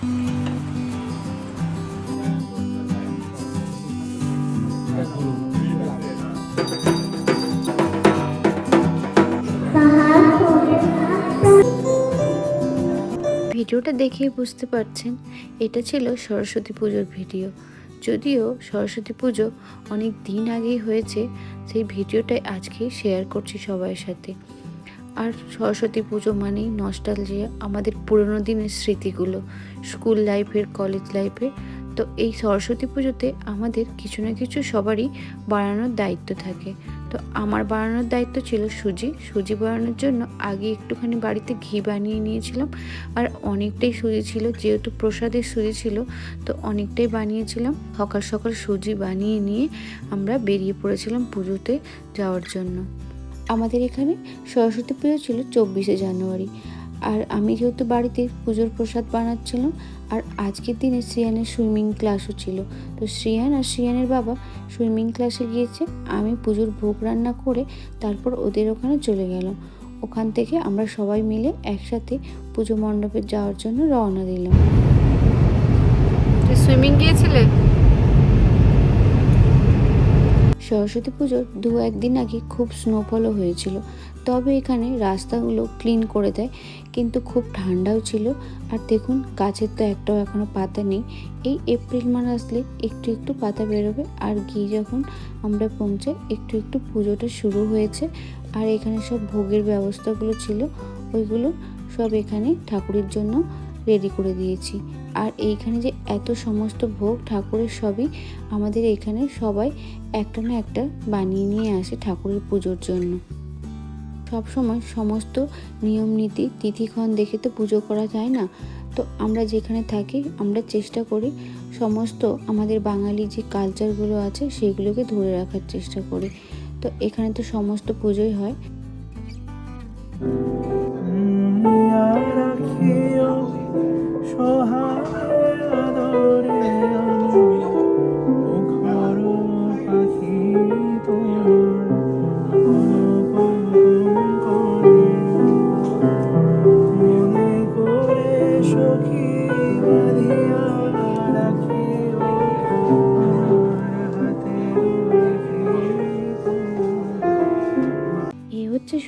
ভিডিওটা দেখেই বুঝতে পারছেন এটা ছিল সরস্বতী পুজোর ভিডিও। যদিও সরস্বতী পুজো অনেক দিন আগেই হয়েছে, সেই ভিডিওটাই আজকে শেয়ার করছি সবার সাথে। আর সরস্বতী পুজো মানেই নস্টালজিয়া, আমাদের পুরনো দিনের স্মৃতিগুলো, স্কুল লাইফের, কলেজ লাইফের। তো এই সরস্বতী পুজোতে আমাদের কিছু না কিছু সবারই বানানোর দায়িত্ব থাকে। তো আমার বানানোর দায়িত্ব ছিল সুজি বানানোর জন্য আগে একটুখানি বাড়িতে ঘি বানিয়ে নিয়েছিলাম। আর অনেকটাই সুজি ছিল, যেহেতু প্রসাদের সুজি ছিল তো অনেকটাই বানিয়েছিলাম। সকাল সকাল সুজি বানিয়ে নিয়ে আমরা বেরিয়ে পড়েছিলাম পুজোতে যাওয়ার জন্য। আমাদের এখানে সরস্বতী পুজো ছিল 24শে জানুয়ারি। আর আমি যেহেতু বাড়িতে পুজোর প্রসাদ বানাচ্ছিলাম, আর আজকের দিনে শ্রিয়ানের সুইমিং ক্লাসও ছিল। তো শ্রিয়ান আর শ্রিয়ানের বাবা সুইমিং ক্লাসে গিয়েছে, আমি পুজোর ভোগ রান্না করে তারপর ওদের ওখানে চলে গেলাম। ওখান থেকে আমরা সবাই মিলে একসাথে পুজো মণ্ডপে যাওয়ার জন্য রওনা দিলাম। সুইমিং গিয়েছিলে? সরস্বতী পুজোর 2-1 দিন আগে খুব স্নোফলও হয়েছিল, তবে এখানে রাস্তাগুলো ক্লিন করে দেয়, কিন্তু খুব ঠান্ডাও ছিল। আর দেখুন গাছের তো একটাও এখনও পাতা নেই। এই এপ্রিল মাস আসলে একটু একটু পাতা বেরোবে। আর গিয়ে যখন আমরা পৌঁছাই একটু একটু পুজোটা শুরু হয়েছে। আর এখানে সব ভোগের ব্যবস্থাগুলো ছিল, ওইগুলো সব এখানে ঠাকুরের জন্য রেডি করে দিয়েছি। আর এইখানে যে এত সমস্ত ভোগ ঠাকুরের, সবই আমাদের এখানে সবাই একটা না একটা বানিয়ে নিয়ে আসে ঠাকুরের পুজোর জন্য। সব সময় সমস্ত নিয়ম নীতি তিথিক্ষণ দেখে তো পুজো করা যায় না। তো আমরা যেখানে থাকি আমরা চেষ্টা করি সমস্ত আমাদের বাঙালি যে কালচারগুলো আছে সেগুলোকে ধরে রাখার চেষ্টা করি। তো এখানে তো সমস্ত পুজোই হয়।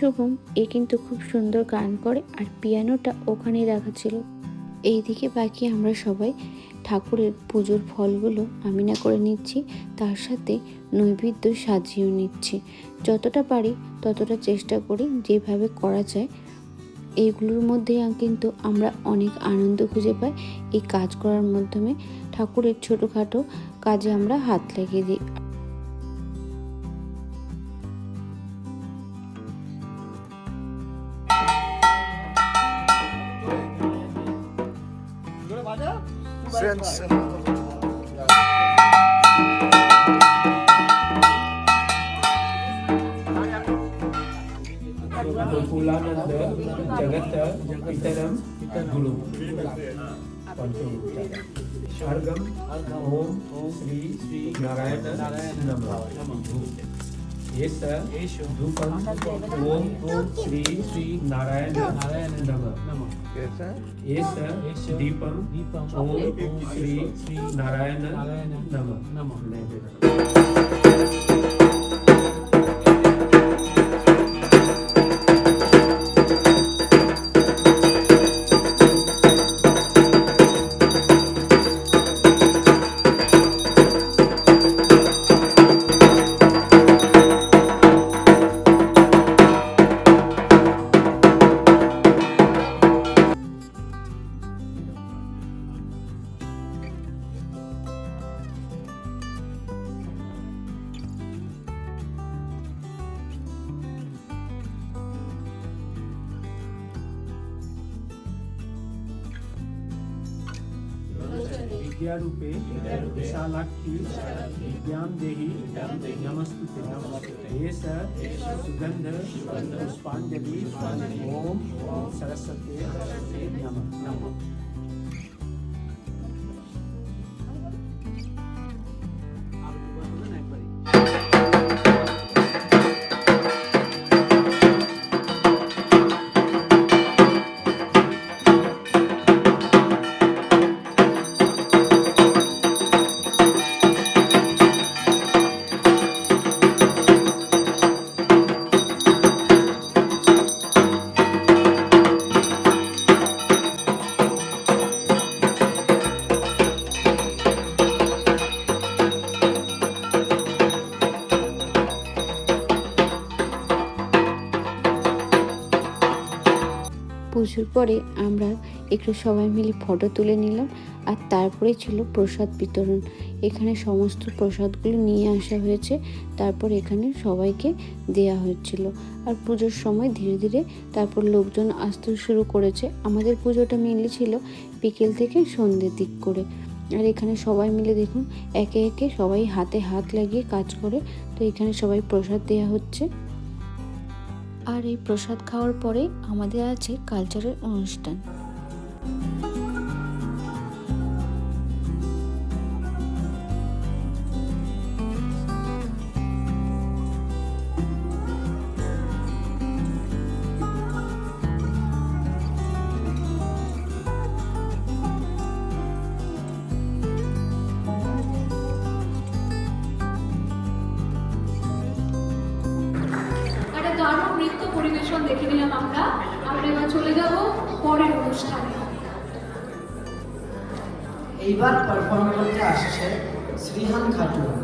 শুভম, এ কিন্তু খুব সুন্দর গান করে, আর পিয়ানোটা ওখানেই রাখা ছিল। এইদিকে বাকি আমরা সবাই ঠাকুরের পুজোর ফলগুলো আমিনা করে নিচ্ছি, তার সাথে নৈবেদ্য সাজিয়েও নিচ্ছি। যতটা পারি ততটা চেষ্টা করি যেভাবে করা যায়। এইগুলোর মধ্যে কিন্তু আমরা অনেক আনন্দ খুঁজে পাই। এই কাজ করার মাধ্যমে ঠাকুরের ছোটোখাটো কাজে আমরা হাত লাগিয়ে দিই। Kulananda Jagata Itaram Guru Argam Om Sri Narayana Namah Yesa Dupam Om Sri Narayana Namah Yesa Deepam Om Sri Narayana Namah विद्यारूपे Vishalakshi विद्यां देहि नमस्तुते एष सुगंध पुष्पांजलि ओम सरस्वती नमः। পরে আমরা একটু সবাই মিলে ফটো তুলে নিলাম, আর তারপরে ছিল প্রসাদ বিতরণ। এখানে সমস্ত প্রসাদগুলো নিয়ে আসা হয়েছে, তারপর এখানে সবাইকে দেয়া হচ্ছিল। আর পুজোর সময় ধীরে ধীরে তারপর লোকজন আসতে শুরু করেছে। আমাদের পুজোটা মেনলি ছিল বিকেল থেকে সন্ধ্যের দিক করে। আর এখানে সবাই মিলে দেখুন একে একে সবাই হাতে হাত লাগিয়ে কাজ করে। তো এখানে সবাই প্রসাদ দেয়া হচ্ছে। আর এই প্রসাদ খাওয়ার পরে আমাদের আছে কালচারাল অনুষ্ঠান। একটা দারুণ নৃত্য পরিবেশন দেখে নিলাম আমরা এবার চলে যাব পরের অনুষ্ঠানে। এইবার পারফর্ম করতে আসছে শ্রীহান খাটুয়া।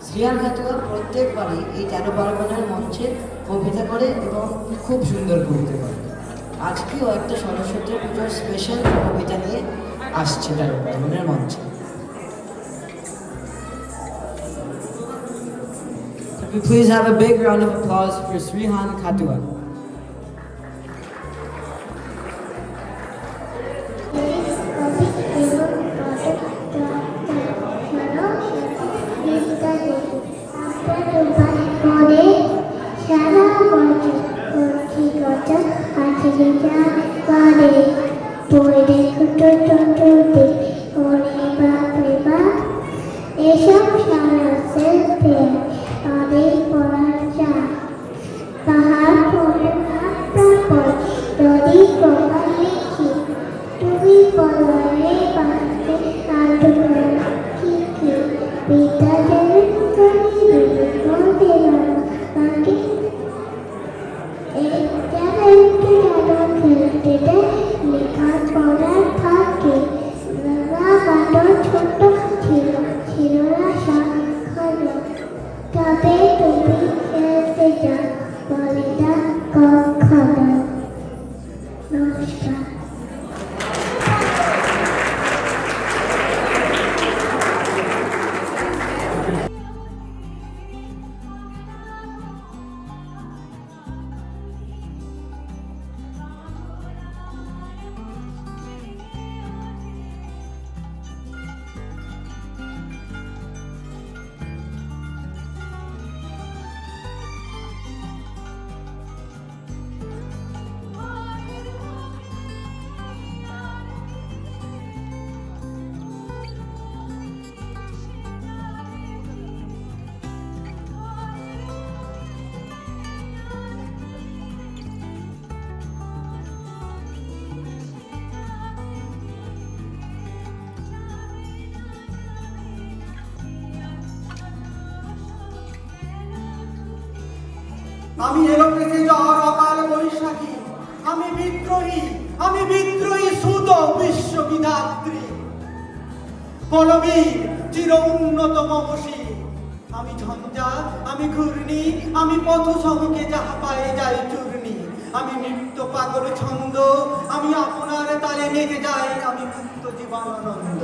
শ্রীহান খাটুয়া প্রত্যেকবারই এই 13 পার্বণের মঞ্চে কবিতা করে এবং খুব সুন্দর কবিতা করে। আজকেও একটা সরস্বতী পুজোর স্পেশাল কবিতা নিয়ে আসছে 13 পার্বণের মঞ্চে। Please have a big round of applause for Srihan Khatua. এসব সারাসের প্রেম তাদের পড়ার চা তাহার পরে প্রাপর যদি প্রকাশ লিখি তুমি পলারে বাঁধতে কাটবে কি কি পিতা দেবেন তুমি দেবেন বাকি এই একটু জানো খেলতে লেখা পড়ার ফাঁকে নানা বাটো ছোট ছিল ছিল না সাক্ষর তবে তুমি খেলতে যাও বলে না কখনো। নমস্কার। আমি এলোপেছে জ্বর অকাল বৈশাখী, আমি বিদ্রোহী সুত বিশ্ববিধাত্রী, পলবীর চির উন্নত মমসী। আমি ঝঞ্ঝা, আমি ঘূর্ণি, আমি পথ সমকে যাহা পায়ে যাই চূর্ণি। আমি নৃত্য পাগল ছন্দ, আমি আপনার তালে মেঘে যাই, আমি মুক্ত জীবনানন্দ।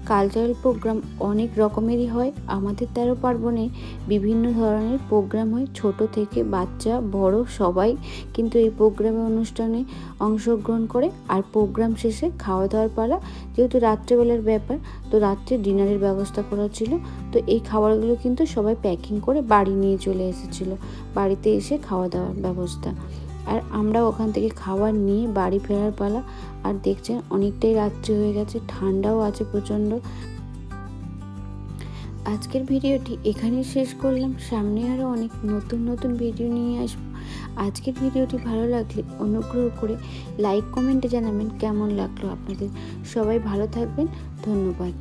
কালচারাল প্রোগ্রাম অনেক রকমেরই হয়। আমাদের 13 পার্বণে বিভিন্ন ধরনের প্রোগ্রাম হয়, ছোট থেকে বাচ্চা বড় সবাই কিন্তু এই প্রোগ্রামে অনুষ্ঠানে অংশগ্রহণ করে। আর প্রোগ্রাম শেষে খাওয়া দাওয়ার পালা, যেহেতু রাত্রেবেলার ব্যাপার তো রাত্রে ডিনারের ব্যবস্থা করা ছিল। তো এই খাবারগুলো কিন্তু সবাই প্যাকিং করে বাড়ি নিয়ে চলে এসেছিলো, বাড়িতে এসে খাওয়া দাওয়ার ব্যবস্থা। আর আমরা ওখান থেকে খাবার নিয়ে বাড়ি ফেরার পালা। আর দেখছেন অনেকটাই রাত্রি হয়ে গেছে, ঠান্ডাও আছে প্রচণ্ড। আজকের ভিডিওটি এখানেই শেষ করলাম, সামনে আরও অনেক নতুন নতুন ভিডিও নিয়ে আসবো। আজকের ভিডিওটি ভালো লাগলে অনুগ্রহ করে লাইক কমেন্টে জানাবেন কেমন লাগলো আপনাদের। সবাই ভালো থাকবেন, ধন্যবাদ।